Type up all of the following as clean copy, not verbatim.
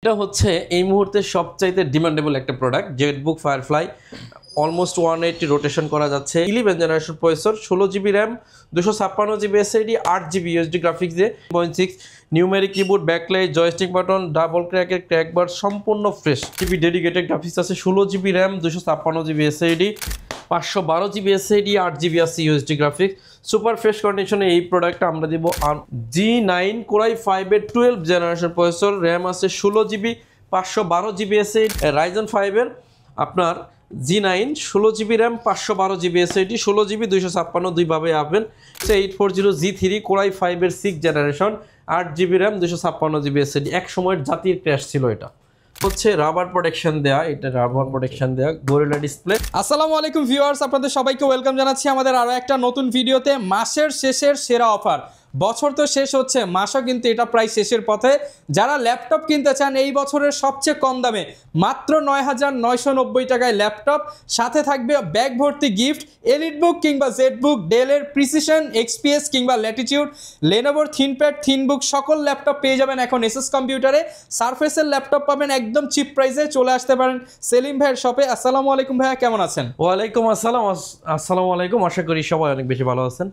এটা হচ্ছে এই মুহূর্তে সবচাইতে ডিমান্ডেবল একটা product ZBook Firefly almost 180 rotation করা যাচ্ছে 11 generation processor 16 GB RAM 256 GB SSD 8 GB USD graphics দিয়ে 0.6 numeric keyboard backlight joystick button double crack bar সম্পূর্ণ ফ্রেশ জিবি ডেডিকেটেড গ্রাফিক্স আছে 16 GB RAM 256 GB SSD 512 GB SSD 8 GB আছে USD graphics super fresh কন্ডিশনে এই প্রোডাক্টটা আমরা দিব G9 Core i5 এর 12 জেনারেশন প্রসেসর র্যাম আছে 16 GB 512 GB SSD Ryzen 5 এর আপনার G9 16 GB RAM 512 GB SSD 16 GB 256 দুইভাবে পাবেন 840 G3 Core i5 এর 6 generation 8 GB RAM 256 GB SSD এক সময়ের জাতির ক্র্যাশ ছিল এটা হচ্ছে রাবার প্রোটেকশন দেয়া এটা রাবার প্রোটেকশন দেয়া গরিলা ডিসপ্লে। আসসালামু আলাইকুম ভিউয়ার্স, আপনাদের সবাইকে ওয়েলকাম জানাচ্ছি আমাদের আরো একটা নতুন ভিডিওতে। মাসের শেষের সেরা অফার, বছর তো শেষ হচ্ছে, মাসও কিন্তু এটা প্রায় শেষের পথে। যারা ল্যাপটপ কিনতে চান এই বছরের সবচেয়ে কম দামে মাত্র ৯,৯৯০ টাকায় ল্যাপটপ, সাথে থাকবে ব্যাগ ভর্তি গিফট, এলিটবুক কিংবা জেটবুক, ডেলের প্রিসিশন, এক্সপিএস কিংবা ল্যাটিটিউড, লেনোভোর থিনপ্যাড, থিনবুক সকল ল্যাপটপ পেয়ে যাবেন এখন এসএস কম্পিউটারে। সারফেসের ল্যাপটপ পাবেন একদম চিপ প্রাইসে। চলে আসতে পারেন সেলিম ভাইয়ের শপে। আসসালামু আলাইকুম ভাইয়া, কেমন আছেন? ওয়ালাইকুম আসসালাম। আসসালামু আলাইকুম, আশা করি সবাই অনেক বেশি ভালো আছেন।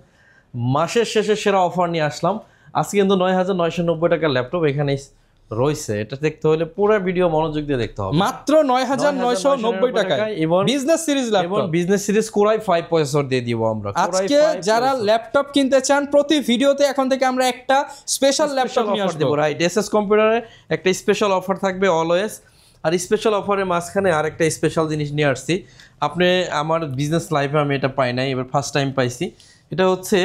মাসের শেষে সেরা অফার নিয়ে আসলাম আজকে, কিন্তু ৯,৯৯০ টাকার ল্যাপটপ এখানে রয়েছে। এটা দেখতে হলে পুরো ভিডিও মনোযোগ দিয়ে দেখতে হবে। মাত্র ৯,৯৯০ টাকায় এবং business series laptop, business series Core i5 processor দিয়ে দিব আমরা। আজকে যারা ল্যাপটপ কিনতে চান প্রতি ভিডিওতে এখন থেকে আমরা একটা স্পেশাল ল্যাপটপ নিয়ে আসব। রাইট, এসএস কম্পিউটারে একটা স্পেশাল অফার থাকবে অলওয়েজ। আর স্পেশাল অফারের মাঝখানে আরেকটা স্পেশাল জিনিস নিয়ে আসছি। আপনি আমার বিজনেস লাইফে আমি এটা পাই নাই, এবার ফার্স্ট টাইম পাইছি। এটা হচ্ছে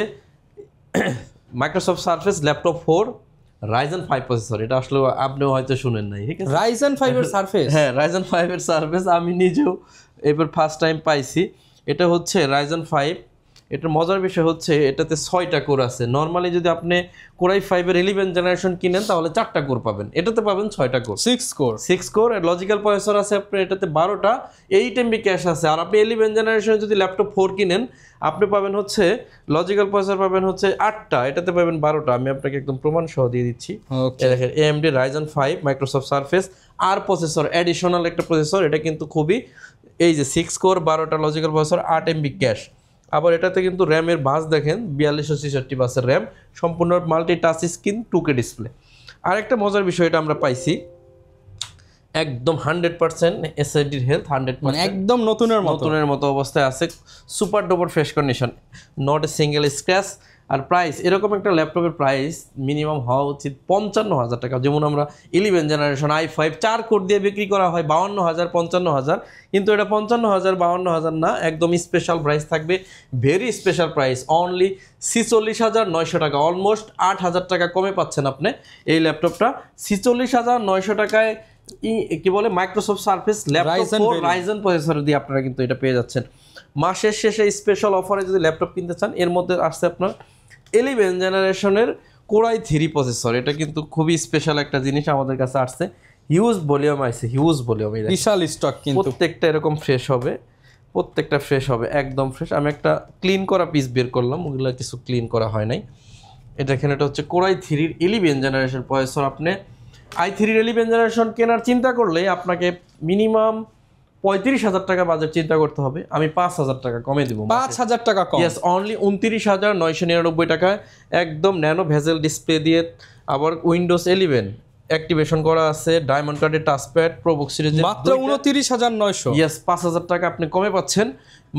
Microsoft surface laptop 4 Ryzen 5 processor. এটা আসলে আপনিও হয়তো শুনেন নাই, ঠিক আছে? Ryzen 5 এর সারফেস, হ্যাঁ Ryzen 5 এর সারফেস আমি নিজেও এবার ফার্স্ট টাইম পাইছি। এটা হচ্ছে Ryzen 5। এটার মজার বিষয় হচ্ছে এটাতে 6টা কোর আছে। নর্মালি যদি আপনি Core i5 এর 11 জেনারেশন কিনেন তাহলে 4টা কোর পাবেন, এটাতে পাবেন 6টা কোর, 6 কোর। লজিক্যাল প্রসেসর আছে আপনার এটাতে 12টা, 8 MB ক্যাশ আছে। আর আপনি 11 জেনারেশনে যদি ল্যাপটপ 4 কিনেন আপনি পাবেন হচ্ছে লজিক্যাল প্রসেসর পাবেন হচ্ছে 8টা, এটাতে পাবেন 12টা। আমি আপনাকে একদম প্রমাণ সহ দিয়ে দিচ্ছি। দেখেন AMD Ryzen 5 মাইক্রোসফট সারফেস আর প্রসেসর অ্যাডিশনাল একটা প্রসেসর। এটা কিন্তু খুবই এই যে 6 কোর 12টা লজিক্যাল প্রসেসর 8 MB ক্যাশ। আবার এটাতে কিন্তু র্যামের বাস দেখেন 4266 বাসের র্যাম, সম্পূর্ণ multi touch screen 2K display. আরেকটা মজার বিষয় এটা আমরা পাইছি একদম 100% এসএসডির হেলথ 100%, একদম নতুনের মতো অবস্থায় আছে। Super duper fresh condition, not a single scratch. আর প্রাইস, এরকম একটা ল্যাপটপের প্রাইস মিনিমাম হওয়া উচিত 55,000 টাকা। যেমন আমরা 11 জেনারেশন i5 4 কোর দিয়ে বিক্রি করা হয় 52,000 55,000, কিন্তু এটা 55,000 52,000 না, একদম স্পেশাল প্রাইস থাকবে। ভেরি স্পেশাল প্রাইস, অনলি 46,900 টাকা। অলমোস্ট 8,000 টাকা কমে পাচ্ছেন আপনি এই ল্যাপটপটা। 46,900 টাকায় কি বলে Microsoft surface laptop 4 Ryzen processor দিয়ে আপনারা কিন্তু এটা পেয়ে যাচ্ছেন। মাসের শেষে স্পেশাল অফারে যদি ল্যাপটপ কিনতে চান এর মধ্যে আসছে আপনার 11 জেনারেশনের Core i3 প্রসেসর। এটা কিন্তু খুবই স্পেশাল একটা জিনিস আমাদের কাছে আসছে। হিউজ ভলিউম আছে, হিউজ ভলিউম, বিশাল স্টক, কিন্তু প্রত্যেকটা এরকম ফ্রেশ হবে, প্রত্যেকটা ফ্রেশ হবে, একদম ফ্রেশ। আমি একটা ক্লিন করা পিস বের করলাম, ওগুলো কিছু ক্লিন করা হয় নাই। এটা এখানে এটা হচ্ছে Core i3 11 জেনারেশন প্রসেসর। আপনি i3 11 জেনারেশন কেনার চিন্তা করলে আপনাকে মিনিমাম 35,000 টাকা বাজেট চিন্তা করতে হবে। আমি 5,000 টাকা কমে দিব, 5,000 টাকা কম। ইয়েস, অনলি 29,999 টাকায় একদম ন্যানো ভেজেল ডিসপ্লে দিয়ে, আবার উইন্ডোজ 11 অ্যাক্টিভেশন করা আছে, ডায়মন্ড কার্ডের টাচপ্যাড, প্রোবুক সিরিজের মাত্র 29,900। ইয়েস, 5,000 টাকা আপনি কমে পাচ্ছেন।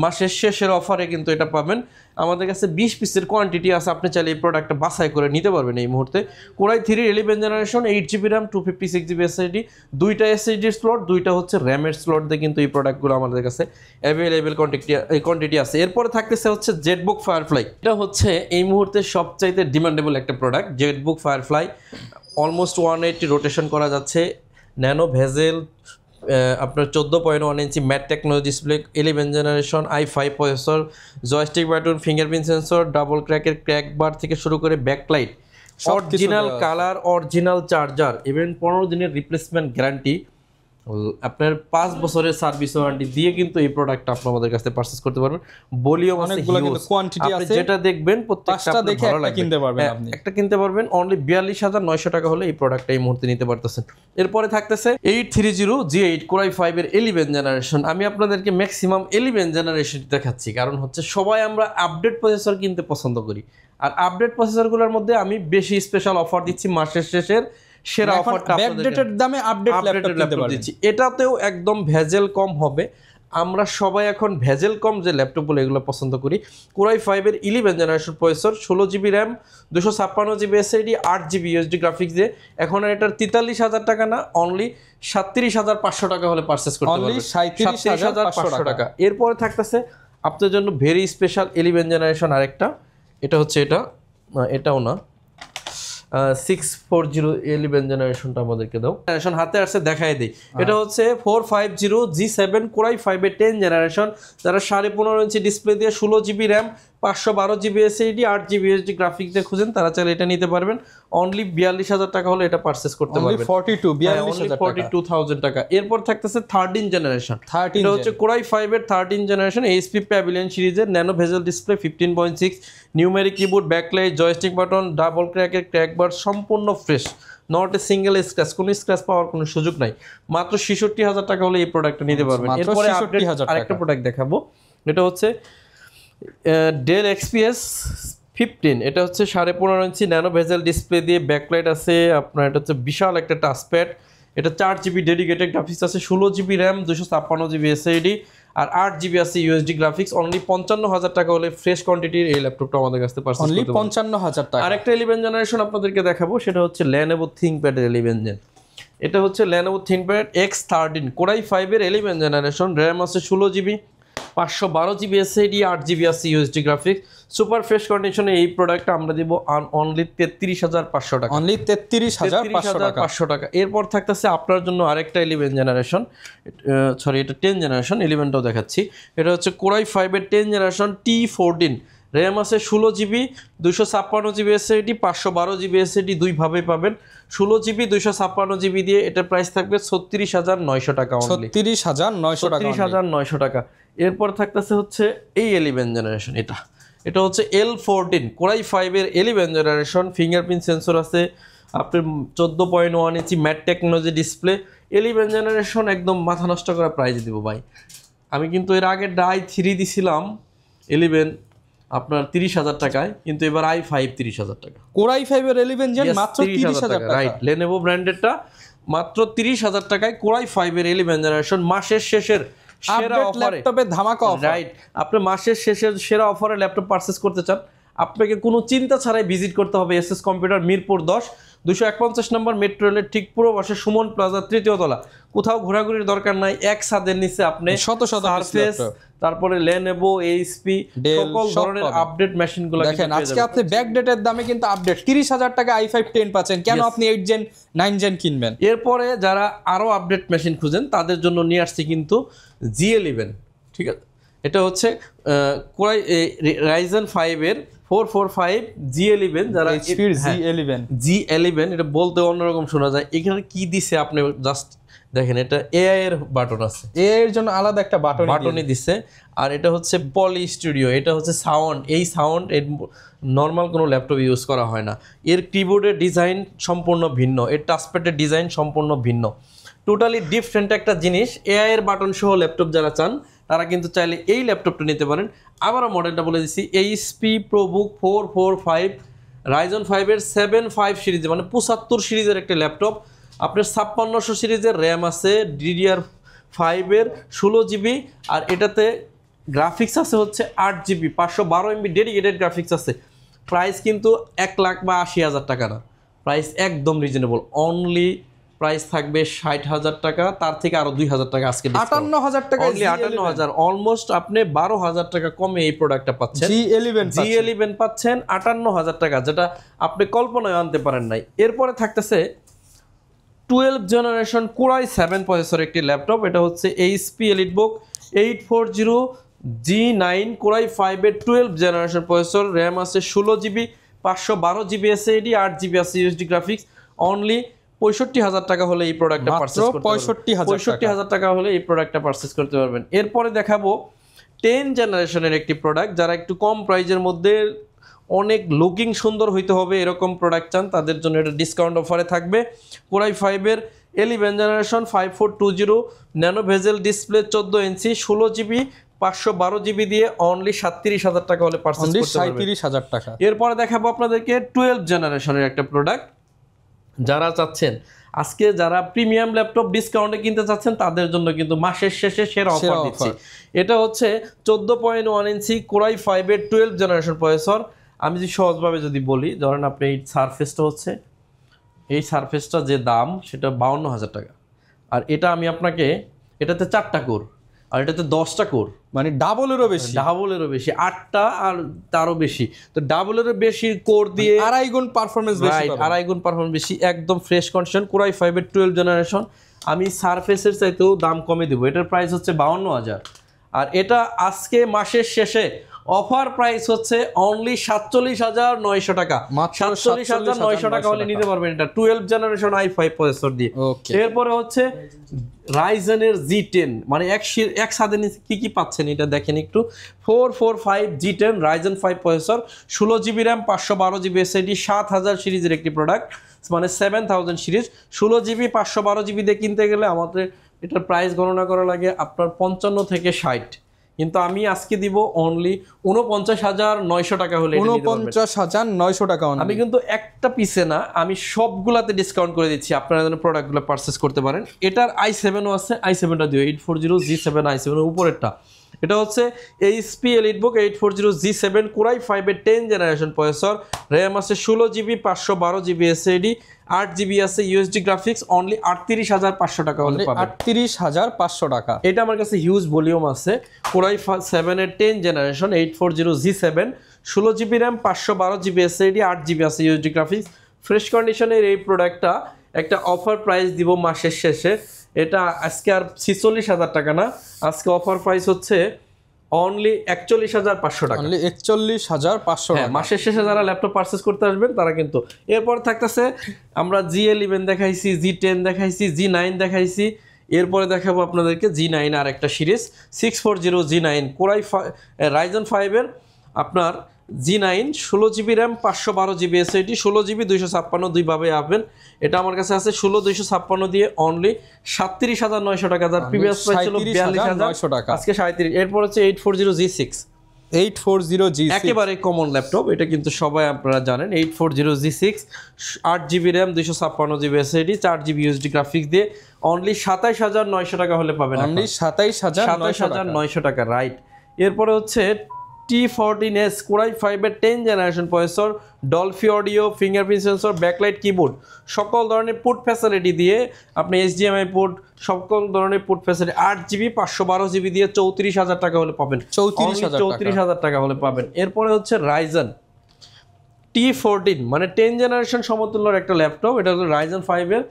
মাসের শেষের অফারে কিন্তু এটা পাবেন। আমাদের কাছে 20 পিসের কোয়ান্টিটি আছে, আপনি চাইলে এই প্রোডাক্টটা বাছাই করে নিতে পারবেন এই মুহূর্তে। Core i3 11 generation 8 GB RAM 256 GB SSD, দুইটা SSD স্লট, দুইটা হচ্ছে র্যামের স্লট দিয়ে কিন্তু এই প্রোডাক্টগুলো আমাদের কাছে অ্যাভেলেবেল কোয়ান্টিটি আছে। এরপরে থাকতেছে হচ্ছে জেটবুক ফায়ারফ্লাই। এটা হচ্ছে এই মুহূর্তে সবচাইতে ডিমান্ডেবল একটা product ZBook Firefly. Almost 180 rotation করা যাচ্ছে, ন্যানো ভেজেল আপনার 14.1 inch matte technology display, 11 generation i5 processor, joystick button, fingerprint sensor, double crack bar থেকে শুরু করে backlight, original colour, original charger, even 15 দিনের রিপ্লেসমেন্ট গ্যারান্টি। আপনার 5 বছরের সার্ভিস ওয়ারেন্টি দিয়ে কিন্তু এই প্রোডাক্টটা আপনি আমাদের কাছে পারচেজ করতে পারবেন। ভলিউম আছে, অনেকগুলো কিন্তু কোয়ান্টিটি আপনি আছে, যেটা দেখবেন প্রত্যেকটা পাঁচটা আপনার দেখে ভালো একটা লাগবে। কিনতে পারবেন আপনি। একটা কিনতে পারবেন অনলি 42,900 টাকা হলে এই প্রোডাক্টটা এই মুহূর্তে নিতে পারতেছেন। এরপরে থাকতেছে 830 G8 Core i5 এর 11 জেনারেশন। আমি আপনাদেরকে ম্যাক্সিমাম 11 জেনারেশন দেখাচ্ছি, কারণ হচ্ছে সবাই আমরা আপডেট প্রসেসর কিনতে পছন্দ করি, আর আপডেট প্রসেসরগুলোর মধ্যে আমি বেশি স্পেশাল অফার দিচ্ছি, মাসের শেষের সেরা অফারটা ব্যাকডেটেড দামে আপডেট ল্যাপটপ কিনতে পারবেন। দিচ্ছি। এটাতেও একদম ভেজেল কম হবে। আমরা সবাই এখন ভেজেল কম যে ল্যাপটপগুলো এগুলো পছন্দ করি। Core i5 এর 11 generation processor, 16GB RAM, 256GB SSD, 8GB USD graphics দিয়ে এখন আর এটার 43,000 টাকা না, অনলি 37,500 টাকা হলে পারচেজ করতে পারবেন। 37,500 টাকা। এরপরে থাকতেছে আপনার জন্য ভেরি স্পেশাল 11 জেনারেশন আরেকটা, এটা হচ্ছে এটাও না, 640 11 জেনারেশনটা আমাদেরকে দাও। জেনারেশন হাতে আসছে দেখাই দিই। এটা হচ্ছে 450 G7 Core i5 এর 10 জেনারেশন, যারা 15.5 ইঞ্চি ডিসপ্লে দিয়ে 16GB RAM, 512GB SSD, 8GB USD graphics দিয়ে খুঁজেন, তারা চাইলে এটা নিতে পারবেন। অনলি 42,000 টাকা হলে এটা পারচেজ করতে পারবেন। 42,000 টাকা। এরপর থাকতেছে 13 জেনারেশন। এটা হচ্ছে Core i5 এর 13 জেনারেশন HP প্যাভিলিয়ন সিরিজের nano bezel display, 15.6 numeric keyboard, backlight, joystick button, double ক্র্যাকের ক্র্যাকবার, সম্পূর্ণ fresh, not a single scratch, কোনো স্ক্র্যাচ পাওয়ার কোনো সুযোগ নাই। মাত্র 66,000 টাকা হলে এই প্রোডাক্টটা নিতে পারবেন। এরপরে আরেকটা প্রোডাক্ট দেখাবো, এটা হচ্ছে ডেল XPS 15। এটা হচ্ছে 15.5 ইঞ্চি ন্যানো ভেজেল ডিসপ্লে দিয়ে ব্যাকলাইট আছে আপনার, এটা হচ্ছে বিশাল একটা টাচপ্যাড, এটা 4GB ডেডিকেটেড গ্রাফিক্স আছে, 16GB র্যাম, 256GB SSD, আর 8GB আছে USD গ্রাফিক্স। অনলি 55,000 টাকা হলে ফ্রেশ কোয়ান্টিটির এই ল্যাপটপটা আমাদের কাছে পারচেজ করতে পারবেন। 55,000 টাকা। আরেকটা 11 জেনারেশন আপনাদেরকে দেখাবো, সেটা হচ্ছে Lenovo ThinkPad এর 11 জেন। এটা হচ্ছে Lenovo ThinkPad X13 Core i5 এর 11 জেনারেশন, র্যাম আছে 16GB, 512GB SSD, 8GB আছে USD গ্রাফিক্স। সুপার ফ্রেশ কন্ডিশনে এই প্রোডাক্টটা আমরা দিব অনলি 33,500 টাকা। অনলি 33,500 টাকা। এরপর থাকতেছে আপনার জন্য আরেকটা 11 জেনারেশন, সরি এটা 10 জেনারেশন, 11টাও দেখাচ্ছি। এটা হচ্ছে Core i5 এর 10 জেনারেশন T14, র্যাম আছে 16GB, 256GB SSD, 512GB SSD, দুইভাবে পাবেন। 16GB 256GB দিয়ে এটার প্রাইস থাকবে 36,900 টাকা অনলি। 36,900 টাকা। এরপর থাকতেছে হচ্ছে এই 11 জেনারেশন, এটা হচ্ছে L14 Core i5 এর 11 জেনারেশন, ফিঙ্গারপ্রিন্ট সেন্সর আছে, আপনার 14.1 inch matte technology display, 11 generation, একদম মাথা নষ্ট করা প্রাইস দিব ভাই। আমি কিন্তু এর আগে i3 দিছিলাম 11 আপনার 30,000 টাকায়, কিন্তু এবার i5 30,000 টাকা। Core i5 এর 11 জেন মাত্র 30,000 টাকা, রাইট। Lenovo ব্র্যান্ডেডটা মাত্র 30,000 টাকায় Core i5 এর 11 জেনারেশন, মাসের শেষের সেরা অফারে, ল্যাপটপে ধামাকা অফার। রাইট, আপনি মাসের শেষের সেরা অফারে ল্যাপটপ পারচেজ করতে চান, আপনাকে কোনো চিন্তা ছাড়াই ভিজিট করতে হবে এসএস কম্পিউটার, মিরপুর 10, 251 নম্বর মেট্রো রেলের ঠিক পূর্ব পাশে সুমন প্লাজা, 3য় তলা। কোথাও ঘোরাঘুরির দরকার নাই, এক ছাদের নিচে আপনি শত সারফেস, তারপরে Lenovo, HP সকল ধরনের আপডেট মেশিনগুলো দেখেন। আজকে আপনি ব্যাকডেটের দামে কিন্তু আপডেট 30,000 টাকা i5 10 পাচ্ছেন। কেন আপনি 8 জেন 9 জেন কিনবেন? এরপরে যারা আরো আপডেট মেশিন খুঁজেন তাদের জন্য নিয়ে আসছি কিন্তু G11, ঠিক আছে। এটা হচ্ছে Ryzen 5 এর 445 G11, যারা G11 এটা বলতে অন্যরকম শোনা যায়। এখানে কি দিছে আপনি জাস্ট দেখেন, এটা এআই এর বাটন আছে, এআই এর জন্য আলাদা একটা বাটনই দিছে। আর এটা হচ্ছে পলি স্টুডিও, এটা হচ্ছে সাউন্ড, এই সাউন্ড নর্মাল কোনো ল্যাপটপ ইউজ করা হয় না। এর কিবোর্ডের ডিজাইন সম্পূর্ণ ভিন্ন, এর টাচপ্যাডের ডিজাইন সম্পূর্ণ ভিন্ন, টোটালি ডিফারেন্ট একটা জিনিস। এআই এর বাটন সহ ল্যাপটপ যারা চান তারা কিন্তু চাইলে এই ল্যাপটপটা নিতে পারেন। আবারও মডেলটা বলে দিচ্ছি, HP ProBook 445 Ryzen 5 এর 75 সিরিজে, মানে 75 সিরিজের একটা ল্যাপটপ। আপনার 5600 সিরিজের র্যাম আছে, DDR5 এর 16GB, আর এটাতে গ্রাফিক্স আছে হচ্ছে 8GB, 512MB ডেডিকেটেড গ্রাফিক্স আছে। প্রাইস কিন্তু 1,80,000 টাকা না, প্রাইস একদম রিজনেবল, অনলি প্রাইস থাকবে 60,000 টাকা, তার থেকে আরো 2,000 টাকা আজকে 58,000 টাকা, অনলি 58,000, অলমোস্ট আপনি 12,000 টাকা কমে এই প্রোডাক্টটা পাচ্ছেন। G11 পাচ্ছেন 58,000 টাকা, যেটা আপনি কল্পনায় আনতে পারেন নাই। এরপরে থাকতেছে 12 জেনারেশন Core i7 প্রসেসর একটি ল্যাপটপ, এটা হচ্ছে HP EliteBook 840 G9 Core i5 এর 12 জেনারেশন প্রসেসর, র্যাম আছে 16GB, 512GB SSD, 8GB আছে USD গ্রাফিক্স। অনলি 65,000 টাকা হলে এই প্রোডাক্টটা মাত্র পারচেজ করতে পারবেন। 65,000 টাকা হলে এই প্রোডাক্টটা পারচেজ করতে পারবেন। এরপরে দেখাবো 10 জেনারেশনের একটি প্রোডাক্ট, যারা একটু কম প্রাইজের মধ্যে অনেক লুকিং সুন্দর হইতে হবে এরকম প্রোডাক্ট চান, তাদের জন্য এটা ডিসকাউন্ট অফারে থাকবে। কোরাই 5-এর 11 generation 5420 nano bezel display 14 inch 16 GB 512 GB দিয়ে অনলি 37,000 টাকা হলে পারচেজ করতে পারবেন। 37,000 টাকা। এরপরে দেখাবো আপনাদেরকে 12 জেনারেশনের একটা প্রোডাক্ট, যারা চাচ্ছেন আজকে যারা প্রিমিয়াম ল্যাপটপ ডিসকাউন্টে কিনতে চাচ্ছেন তাদের জন্য কিন্তু মাসের শেষে সেরা অফার দিচ্ছি। এটা হচ্ছে 14.1 ইঞ্চি কোরাই 5-এর 12 জেনারেশন প্রসেসর। আমি যদি সহজভাবে যদি বলি, ধরেন আপনি এই সারফেসটা হচ্ছে, এই সারফেসটা যে দাম সেটা 52,000 টাকা, আর এটা আমি আপনাকে, এটাতে 4টা কোর আর এটাতে 10টা কোর, মানে ডাবলেরও বেশি 8টা আর তারও বেশি, তো ডাবলেরও বেশি কোর দিয়ে 2.5 গুণ পারফরম্যান্স বেশি, 2.5 গুণ পারফরম্যান্স বেশি, একদম ফ্রেশ কন্ডিশন। কোরাই 5-এর 12 জেনারেশন। আমি সারফেসের চাইতেও দাম কমে দেবো, এটার প্রাইস হচ্ছে 52,000, আর এটা আজকে মাসের শেষে অফার প্রাইস হচ্ছে অনলি 47,900 টাকা। 47,900 টাকা হলে নিতে পারবেন এটা 12 জেনারেশন i5 প্রসেসর দিয়ে। এরপরে হচ্ছে রাইজেনের G10, মানে এক সাথে কি কি পাচ্ছেন এটা দেখেন একটু। 445 G10 Ryzen 5 processor, 16 GB RAM 512 GB SSD, 7000 সিরিজের একটি প্রোডাক্ট, মানে 7000 সিরিজ। 16 জিবি 512 জিবি দিয়ে কিনতে গেলে আমাদের এটার প্রাইস গণনা করা লাগে আপনার 55 থেকে 60, কিন্তু আমি আজকে দিব অনলি 49,900 টাকা হলে 49,900 টাকা। আমি কিন্তু একটা পিসে না, আমি সবগুলাতে ডিসকাউন্ট করে দিচ্ছি, আপনারা যেন প্রোডাক্টগুলো পারচেস করতে পারেন। এটার i7ও আছে, i7টা দিও 840 G7 i7 এর উপরেরটা। এটা হচ্ছে HP EliteBook 840 G7 কোরাই 5-এর 10 জেনারেশন প্রসেসর, র্যাম আছে 16 জিবি 512 জিবি এসএসডি, 8 জিবি আছে ইউএসডি গ্রাফিক্স, অনলি 38,500 টাকা হলে পাবেন। 38,500 টাকা। এটা আমার কাছে হিউজ ভলিউম আছে। কোরাই 7-এর 10 generation 840 G7, 16 GB RAM 512 GB SSD, 8 GB আছে ইউএসডি গ্রাফিক্স, ফ্রেশ কন্ডিশনের এই প্রোডাক্টটা একটা অফার প্রাইস দিব মাসের শেষে। এটা আজকে আর 46,000 টাকা না, আজকে অফার প্রাইস হচ্ছে অনলি 41,500 টাকা। অনলি 41,500 টাকা। মাসের শেষে যারা ল্যাপটপ পারচেজ করতে আসবেন তারা কিন্তু। এরপর থাকতেছে আমরা G11 দেখাইছি, G10 দেখাইছি, G9 দেখাইছি, এরপরে দেখাবো আপনাদেরকে G9 আর একটা সিরিজ 640 G9 কোরাই রাইজেন 5-এর আপনার G9 16 GB RAM 512 GB SSD, 16 GB 256 দুইভাবে পাবেন। এটা আমার কাছে আছে 16 256 দিয়ে অনলি 37,900 টাকা, যার প্রিভিয়াস প্রাইস ছিল 42,900 টাকা, আজকে 37। এরপর হচ্ছে 840 G6, 840 G6 একেবারে কমন ল্যাপটপ, এটা কিন্তু সবাই আপনারা জানেন। 840 G6 8 GB RAM 256 GB SSD, 4 GB USD graphics দিয়ে অনলি 27,900 টাকা হলে পাবেন। অনলি 27,900 টাকা, রাইট। এরপরে হচ্ছে T14S কোরাই 5-এর 10 generation processor, Dolby audio, fingerprint sensor, backlight keyboard, সকল ধরনের পুট ফ্যাসিলিটি দিয়ে আপনি HDMI পোর্ট, সকল ধরনের পুট ফ্যাসিলিটি, 8 জিবি 512 জিবি দিয়ে 34,000 টাকা হলে পাবেন। 34,000 টাকা হলে পাবেন। এরপরে হচ্ছে রাইজেন T14, মানে 10 জেনারেশন সমতুল্যর একটা ল্যাপটপ। এটা হলো রাইজেন 5-এর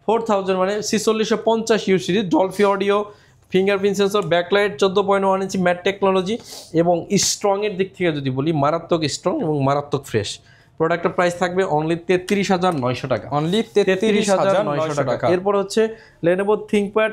4000, মানে 4650U series, ডলফি audio, fingerprint sensor, backlight, 14.1 inch matte technology, এবং স্ট্রংয়ের দিক থেকে যদি বলি মারাত্মক স্ট্রং এবং মারাত্মক ফ্রেশ। প্রোডাক্টের প্রাইস থাকবে অনলি 33,900 টাকা, অনলি 33,900 টাকা। এরপর হচ্ছে Lenovo ThinkPad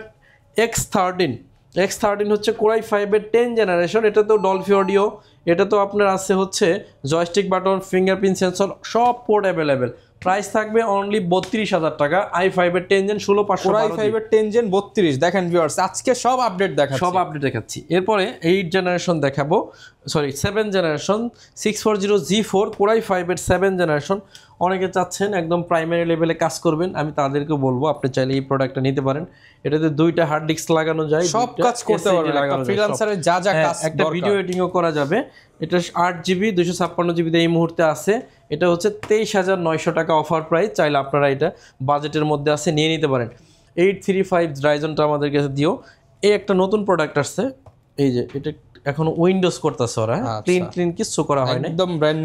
X13 হচ্ছে কোরাই 5-এর 10 জেনারেশন, এটা তো ডলফি অডিও, এটা তো আপনার আছে হচ্ছে জয়স্টিক বাটন, ফিঙ্গারপ্রিন্ট সেন্সর, সব পোর্ট অ্যাভেলেবেল। প্রাইস থাকবে অনলি 32,000 টাকা। i5-এর 10 জেন 16,500, i5-এর 10 জেন 32। দেখেন ভিউয়ার্স, আজকে সব আপডেট দেখাচ্ছি। এরপরে 8 জেনারেশন দেখাবো, 7 জেনারেশন 640 G4 কোরাই 5-এর 7 জেনারেশন। অনেকে চাচ্ছেন একদম প্রাইমারি লেভেলে কাজ করবেন, আমি তাদেরকে বলবো আপনি চাইলে এই প্রোডাক্টটা নিতে পারেন। এটাতে 2টা হার্ড ডিস্ক লাগানো যায়, সব কাজ করতে পারবেন, ফ্রিল্যান্সারের যা যা কাজ, একটা ভিডিও এডিটিংও করা যাবে। এটা 8 জিবি 256 জিবিতে এই মুহূর্তে আছে। এটা হচ্ছে 23,900 টাকা অফার প্রাইস, চাইলে আপনারা এটা বাজেটের মধ্যে আছে নিয়ে নিতে পারেন। 835 রাইজনটা আমাদের কাছে দিও। এই একটা নতুন প্রোডাক্ট আসছে, এই যে এটা এখন উইন্ডোজ করতেছে ওরা, ক্লিন কিছু করা হয় না, একদম ব্র্যান্ড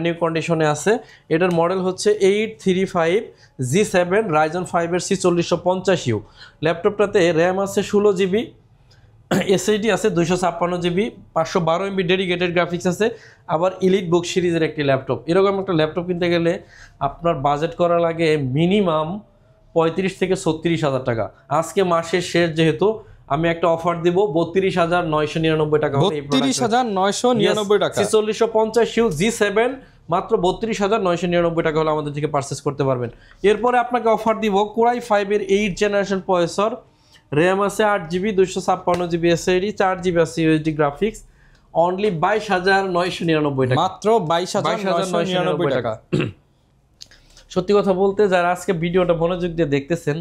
নিউ কন্ডিশনে আছে। এটার মডেল হচ্ছে 835 G7 রাইজন 5-এর 4650U। ল্যাপটপটাতে র্যাম আছে 16 জিবি, এসএসডি আছে 256 জিবি, 512 MB ডেডিকেটেড গ্রাফিক্স আছে। আবার EliteBook সিরিজের একটি ল্যাপটপ। এরকম একটা ল্যাপটপ কিনতে গেলে আপনার বাজেট করা লাগে মিনিমাম 35 থেকে 36,000 টাকা। আজকে মাসের শেষ যেহেতু আমি একটা অফার দিব 32,999 টাকা হলে 32,999 টাকা 4650 ইউ G7 মাত্র 32,999 টাকা হলে আমাদের থেকে পারচেজ করতে পারবেন। এরপরে আপনাকে অফার দিব কোরাই 5 এর 8 জেনারেশন প্রসেসর, র্যাম আছে 8GB 256GB SSD, 4GB আছে ইউএসডি গ্রাফিক্স, অনলি 22,999 টাকা, মাত্র 22,999 টাকা। সত্যি কথা বলতে যারা আজকে ভিডিওটা মনোযোগ দিয়ে দেখতেছেন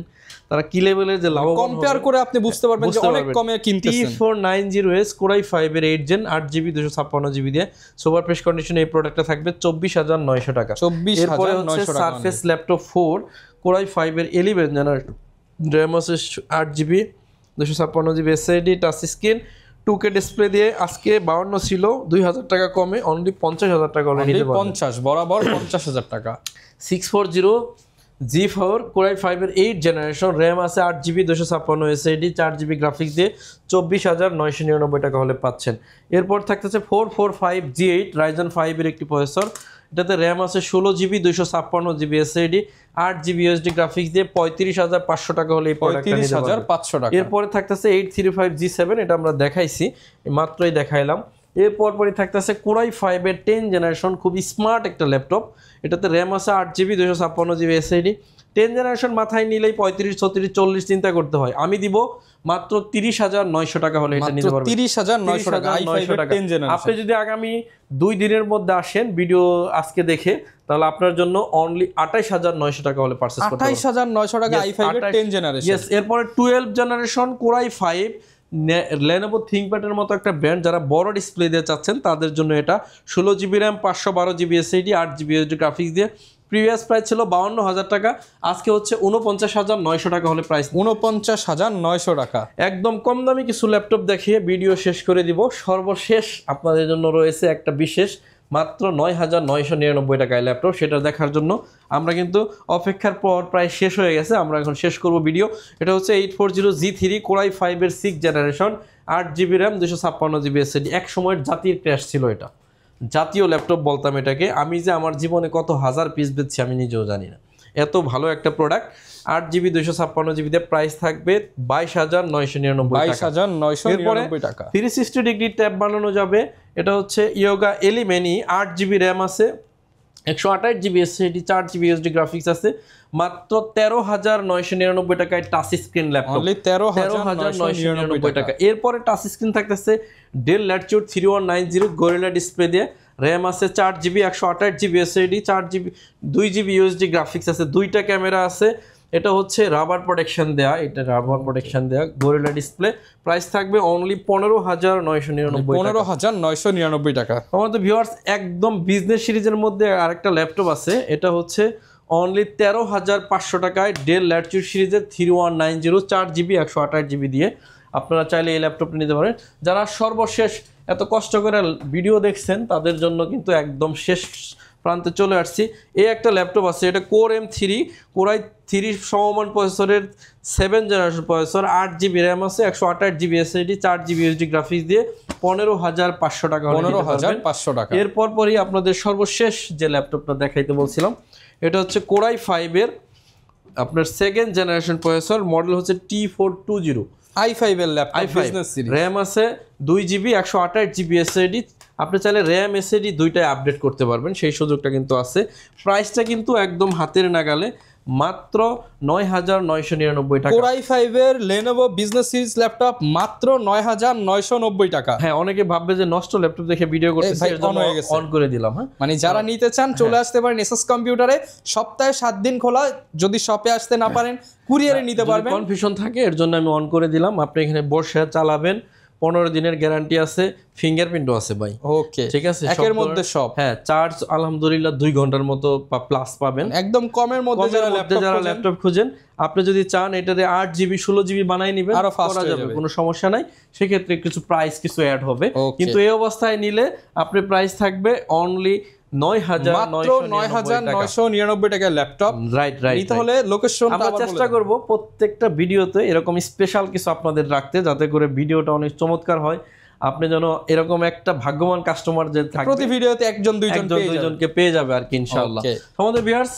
তারা কি লেভেলের যে লাভবান কম্পেয়ার করে আপনি বুঝতে পারবেন যে অনেক কমে কিনতেছেন। T490S কোরাই 5 এর 8 জেন 8GB 256GB দিয়ে সুপার ফ্রেশ কন্ডিশনে এই প্রোডাক্টটা থাকবে 24,900 টাকা। 24,900 এরপরে হচ্ছে সারফেস ল্যাপটপ 4 কোরাই 5 এর 11 জেনারেশন, র্যাম আছে 8GB 256GB SSD, touch screen 2K display দিয়ে আজকে 52 ছিল, 2,000 টাকা কমে অনলি 50,000 টাকা হলে নিতে পারবেন। 50 বরাবর 50,000 টাকা। 640G4 কোরাই 5 এর 8 জেনারেশন, র্যাম আছে 8GB 256 SSD, 4GB গ্রাফিক্স দিয়ে 24,999 টাকা হলে পাচ্ছেন। এরপর থাকতেছে 445G8 রাইজেন 5 এর একটি প্রসেসর, এটাতে র্যাম আছে 16GB 256GB SSD, 8GB USD graphics দিয়ে 35,500 টাকা হলে এই প্রোডাক্টটা নিতে পারবেন। 35,500 টাকা। এরপরে থাকতেছে 835G7, এটা আমরা দেখাইছি, মাত্রই দেখাইলাম। এরপর পরই থাকতেছে কোরাই 5 এর 10 জেনারেশন, খুবই স্মার্ট একটা ল্যাপটপ, এটাতে র্যাম আছে 8GB 256GB SSD, 10 জেনারেশন মাথায় নিলেই 35, 36, 40 চিন্তা করতে হয়। আমি দিব মাত্র 30,900 টাকা হলে এটা নিতে পারবেন। 30,900 টাকা i5 এর 10 জেনারেশন। আপনি যদি আগামী 2 দিনের মধ্যে আসেন ভিডিও আজকে দেখে, তাহলে আপনার জন্য অনলি 28,900 টাকা হলে পারচেজ করতে পারবেন। 28,900 টাকা i5 এর 10 জেনারেশন। यस, এরপরে 12 জেনারেশন কোরাই 5 Lenovo ThinkPad এর মতো একটা ব্র্যান্ড, যারা বড় ডিসপ্লে দিয়ে চাচ্ছেন তাদের জন্য এটা 16GB RAM 512GB SSD, 8GB USD graphics দিয়ে। প্রিভিয়াস প্রাইস ছিল 52,000 টাকা, আজকে হচ্ছে 49,900 টাকা হলে প্রাইস। 49,900 টাকা। একদম কম দামি কিছু ল্যাপটপ দেখিয়ে ভিডিও শেষ করে দিব। সর্বশেষ আপনাদের জন্য রয়েছে একটা বিশেষ মাত্র 9,999 টাকায় ল্যাপটপ, সেটা দেখার জন্য আমরা কিন্তু অপেক্ষার পর প্রায় শেষ হয়ে গেছে, আমরা এখন শেষ করব ভিডিও। এটা হচ্ছে 840G3 কোরাই 5 এর 6 generation, 8GB RAM 256GB SSD। এক সময়ের জাতির ক্র্যাশ ছিল, এটা জাতীয় ল্যাপটপ বলতাম এটাকে। আমি যে আমার জীবনে কত হাজার পিস বেচছি আমি নিজেও জানি না, এত ভালো একটা প্রোডাক্ট। 8GB 256GB দিয়ে প্রাইস থাকবে 22,999 টাকা। 360 ডিগ্রি ট্যাব বানানো যাবে, এটা হচ্ছে ইয়োগা এলিমেনি, 8GB র্যাম আছে, 128GB SSD, 4GB USD graphics আছে, মাত্র 13,999 টাকায় টাচ স্ক্রিন ল্যাপটপ। 13,999 টাকা। এরপরে টাচ স্ক্রিন থাকতেছে ডেল ল্যাটিটিউড 3190 গরিলা ডিসপ্লে দিয়ে, র্যাম আছে 4GB 128GB SSD, 4GB 2GB USD graphics আছে, দুইটা ক্যামেরা আছে, এটা হচ্ছে রাবার প্রোটেকশন দেয়া, এটা রাবার প্রোটেকশন দেয়া গরিলা ডিসপ্লে। প্রাইস থাকবে অনলি 15,999 টাকা। 15,999 টাকা। আমাদের ভিউয়ার্স একদম বিজনেস সিরিজের মধ্যে আরেকটা ল্যাপটপ আছে, এটা হচ্ছে অনলি 13,500 টাকায় ডেল ল্যাটিটিউড সিরিজের 3190 4GB 128GB দিয়ে। আপনারা চাইলে এই ল্যাপটপটা নিতে পারেন। যারা সর্বশেষ এত কষ্ট করে ভিডিও দেখছেন তাদের জন্য কিন্তু একদম শেষ প্রান্তে চলে আসছি। এই একটা ল্যাপটপ আছে, এটা কোর M3 কোরাই 3 সমমান প্রসেসরের 7 জেনারেশন প্রসেসর, 8GB র্যাম আছে, 128GB SSD, 4GB USD graphics দিয়ে 15,500 টাকা। 15,500 টাকা। এরপর পরই আপনাদের সর্বশেষ যে ল্যাপটপটা দেখাইতে বলছিলাম, এটা হচ্ছে কোরাই 5 এর আপনার 2nd জেনারেশন প্রসেসর, মডেল হচ্ছে T420 i5 এর ল্যাপটপ বিজনেস সিরিজ। র্যাম আছে 2GB 128GB SSD, আপনি চাইলে র্যাম SSD দুইটাই আপডেট করতে পারবেন, সেই সুযোগটা কিন্তু আছে। প্রাইসটা কিন্তু একদম হাতের নাগালে, মাত্র 9,999 টাকা। কোরাই 5 এর Lenovo বিজনেস সিরিজ ল্যাপটপ মাত্র 9,990 টাকা। হ্যাঁ, অনেকে ভাববে যে নষ্ট ল্যাপটপ দেখে ভিডিও করতেছি, এর জন্য অন করে দিলাম। হ্যাঁ, মানে যারা নিতে চান চলে আসতে পারেন এসএস কম্পিউটারে, সপ্তাহে 7 দিন খোলা, যদি শপে আসতে না পারেন কুরিয়ারে নিতে পারবেন। কনফিউশন থাকে এর জন্য আমি অন করে দিলাম। আপনি এখানে বসে চালাবেন, 15 দিনের গ্যারান্টি আছে, ফিঙ্গারপ্রিন্টও আছে ভাই। ওকে, ঠিক আছে, একের মধ্যে সব। হ্যাঁ, চার্জ আলহামদুলিল্লাহ 2 ঘন্টার মতো প্লাস পাবেন। একদম কমের মধ্যে যারা ল্যাপটপ খুঁজেন, আপনি যদি চান এটাতে 8GB 16GB বানাই নেবেন, আরো ফাস্ট করা যাবে, কোনো সমস্যা নাই। সেক্ষেত্রে কিছু প্রাইস কিছু অ্যাড হবে, কিন্তু এই অবস্থায় নিলে আপনি প্রাইস থাকবে অনলি 9,999 টাকার ল্যাপটপ। রাইট নিতে হলে লোকেশন আমরা চেষ্টা করব প্রত্যেকটা ভিডিওতে এরকম স্পেশাল কিছু আপনাদের রাখতে, যাতে করে ভিডিওটা অনেক চমৎকার হয়। আপনি যেন এরকম একটা ভাগ্যবান কাস্টমার যে থাকবে, প্রতি ভিডিওতে একজন দুইজনকে পেয়ে যাবে আর কি ইনশাআল্লাহ। আমাদের ভিউয়ার্স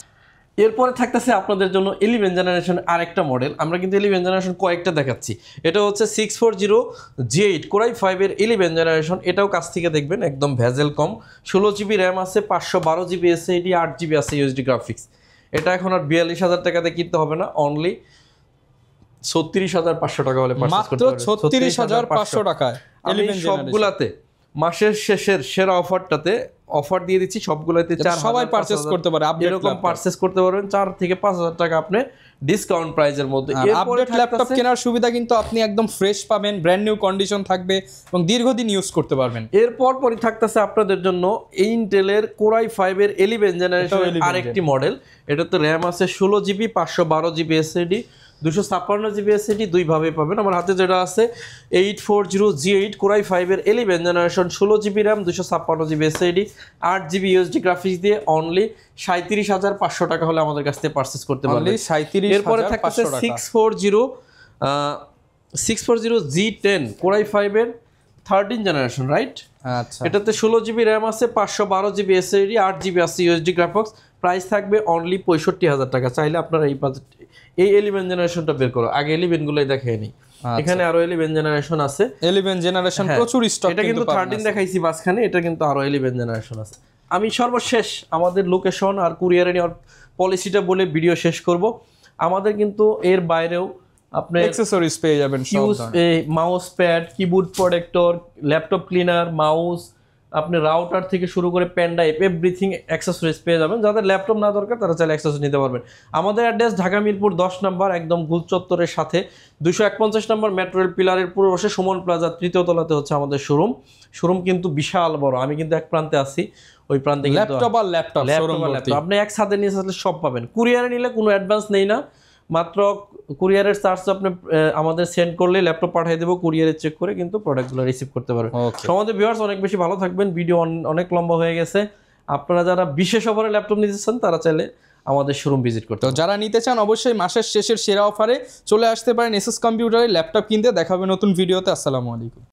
এরপরে থাকতেছে আপনাদের জন্য 11 জেনারেশন আরেকটা মডেল। আমরা কিন্তু 11 জেনারেশন কয়েকটা দেখাচ্ছি। এটা হচ্ছে 640 G8 কোরাই 5 এর 11 জেনারেশন। এটাও কাছ থেকে দেখবেন, একদম ভেজেল কম। 16 জিবি র্যাম আছে, 512 জিবি এসএসডি, 8 জিবি আছে ইউএসডি গ্রাফিক্স। এটা এখন আর 42,000 টাকাতে কিনতে হবে না, অনলি 36,500 টাকা হলে পারচেজ করতে পারবেন। মাত্র 36,500 টাকায় আমি সবগুলাতে মাসের শেষের সেরা অফারটাতে অফার দিয়ে দিচ্ছি সবগুলোতে। সবাই পারচেজ করতে পারে, এরকম পারচেজ করতে পারবেন 4 থেকে 5,000 টাকা আপনি ডিসকাউন্ট প্রাইজের মধ্যে। আপডেট ল্যাপটপ কেনার সুবিধা কিন্তু আপনি একদম ফ্রেশ পাবেন, ব্র্যান্ড নিউ কন্ডিশন থাকবে এবং দীর্ঘদিন ইউজ করতে পারবেন। এরপর পরই থাকতেছে আপনাদের জন্য ইন্টেলের কোরাই 5 এর 11 জেনারেশন আরেকটি মডেল। এটাতে র্যাম আছে 16 GB, 512 GB SSD, 256 GB SSD, দুইভাবে পাবেন। আমার হাতে যেটা আছে 840 G8 কোরাই 5 এর 11 generation, 16 GB RAM, 256 GB SSD, 8 GB USD graphics দিয়ে অনলি 37,500 টাকা হলে আমাদের কাছ থেকে পারচেজ করতে পারবেন। এরপরে থাকছে 640 G10 কোরাই 5 এর 13 জেনারেশন, রাইট? আচ্ছা, এটাতে 16 জিবি র্যাম আছে, 512 জিবি এসএসডি, 8 জিবি আছে ইউএসডি গ্রাফিক্স। প্রাইস থাকবে অনলি 65,000 টাকা। চাইলে আপনারা এই 11 জেনারেশনটা বের করো, আগে 11 গুলোই দেখাই নেই। এখানে আরো 11 জেনারেশন আছে। 11 জেনারেশন প্রচুর স্টক। এটা কিন্তু 13 দেখাইছি মাঝখানে, এটা কিন্তু আরো 11 জেনারেশন আছে। আমি সর্বশেষ আমাদের লোকেশন আর কুরিয়ারে নেওয়ার পলিসিটা বলে ভিডিও শেষ করব। আমাদের কিন্তু এর বাইরেও আপনি অ্যাকসেসরিজ পেয়ে যাবেন, সব ধরনের mouse pad, keyboard protector, laptop cleaner, mouse, আপনি রাউটার থেকে শুরু করে পেন ড্রাইভ, এভরিথিং অ্যাক্সেসরিজ পেয়ে যাবেন। যাদের ল্যাপটপ না দরকার তারা চাইলে অ্যাক্সেসরিজ নিতে পারবেন। আমাদের অ্যাড্রেস ঢাকা মিরপুর 10 নম্বর, একদম গুল চত্বরের সাথে 251 নম্বর মেট্রো রেল পিলারের পূর্ব পাশে সুমন প্লাজা 3য় তলাতে হচ্ছে আমাদের শোরুম কিন্তু বিশাল বড়। আমি কিন্তু এক প্রান্তে আছি, ওই প্রান্তে ল্যাপটপ আপনি একসাথে নিয়ে আসলে সব পাবেন। কুরিয়ারে নিলে কোনো অ্যাডভান্স নেই না, মাত্র কুরিয়ারের চার্জ আপনি আমাদের সেন্ড করলে ল্যাপটপ পাঠিয়ে দেবো, কুরিয়ারে চেক করে কিন্তু প্রোডাক্টগুলো রিসিভ করতে পারবেন। আমাদের ভিউয়ার্স অনেক বেশি ভালো থাকবেন। ভিডিও অনেক লম্বা হয়ে গেছে। আপনারা যারা বিশেষ অফারে ল্যাপটপ নিতে চান তারা চাইলে আমাদের শোরুম ভিজিট করতে। তো যারা নিতে চান অবশ্যই মাসের শেষের সেরা অফারে চলে আসতে পারেন এসএস কম্পিউটারে ল্যাপটপ কিনতে। দেখা হবে নতুন ভিডিওতে। আসসালামু আলাইকুম।